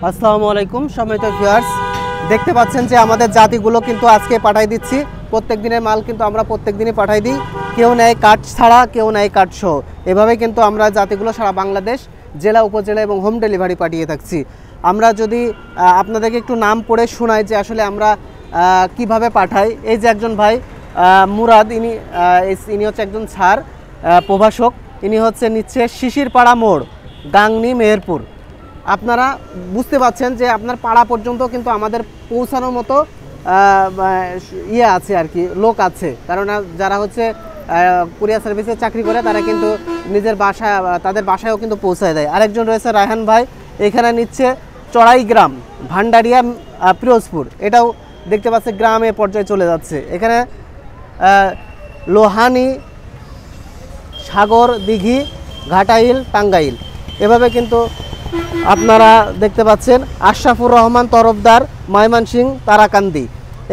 আসসালামু আলাইকুম সম্মানিত ভিউয়ার্স, দেখতে পাচ্ছেন যে আমাদের জাতিগুলো কিন্তু আজকে পাঠাই দিচ্ছি। প্রত্যেক দিনের মাল কিন্তু আমরা প্রত্যেক দিনই পাঠাই দিই। কেউ নেয় কার্ড ছাড়া, কেউ নেয় কার্ড সহ। এভাবে কিন্তু আমরা জাতিগুলো সারা বাংলাদেশ জেলা উপজেলা এবং হোম ডেলিভারি পাঠিয়ে থাকছি। আমরা যদি আপনাদেরকে একটু নাম পড়ে শোনাই যে আসলে আমরা কিভাবে পাঠাই। এই যে একজন ভাই মুরাদ, ইনি হচ্ছে একজন স্যার প্রভাষক। ইনি হচ্ছে নিচ্ছে শিশিরপাড়া মোড়, গাংনী, মেহেরপুর। আপনারা বুঝতে পাচ্ছেন যে আপনার পাড়া পর্যন্ত কিন্তু আমাদের পৌঁছানোর মতো আছে আর কি, লোক আছে। কারণ যারা হচ্ছে কুরিয়ার সার্ভিসে চাকরি করে তারা কিন্তু নিজের বাসা, তাদের বাসায়ও কিন্তু পৌঁছায় দেয়। আরেকজন রয়েছে রায়হান ভাই, এখানে নিচ্ছে চড়াইগ্রাম, ভান্ডারিয়া, পিরোজপুর। এটাও দেখতে পাচ্ছে গ্রামে পর্যায়ে চলে যাচ্ছে। এখানে লোহানি, সাগর, দিঘি, ঘাটাইল, টাঙ্গাইল, এভাবে কিন্তু আপনারা দেখতে পাচ্ছেন। আশরাফুর রহমান তরফদার, ময়মনসিংহ, তারাকান্দি।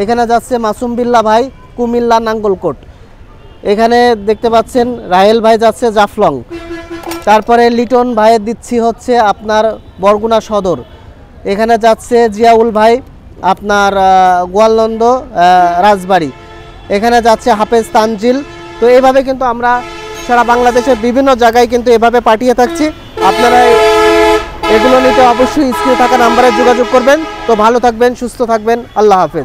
এখানে যাচ্ছে মাসুম বিল্লাহ ভাই, কুমিল্লা, নাঙ্গলকোট। এখানে দেখতে পাচ্ছেন রাহেল ভাই যাচ্ছে জাফলং। তারপরে লিটন ভাইয়ের দিচ্ছি হচ্ছে আপনার বরগুনা সদর। এখানে যাচ্ছে জিয়াউল ভাই আপনার গোয়ালন্দ, রাজবাড়ি। এখানে যাচ্ছে হাফেজ তানজিল। তো এইভাবে কিন্তু আমরা সারা বাংলাদেশের বিভিন্ন জায়গায় কিন্তু এভাবে পাঠিয়ে থাকছি। আপনারা এগুলো নিতে অবশ্যই স্ক্রিনে থাকা নাম্বারে যোগাযোগ করবেন। তো ভালো থাকবেন, সুস্থ থাকবেন, আল্লাহ হাফেজ।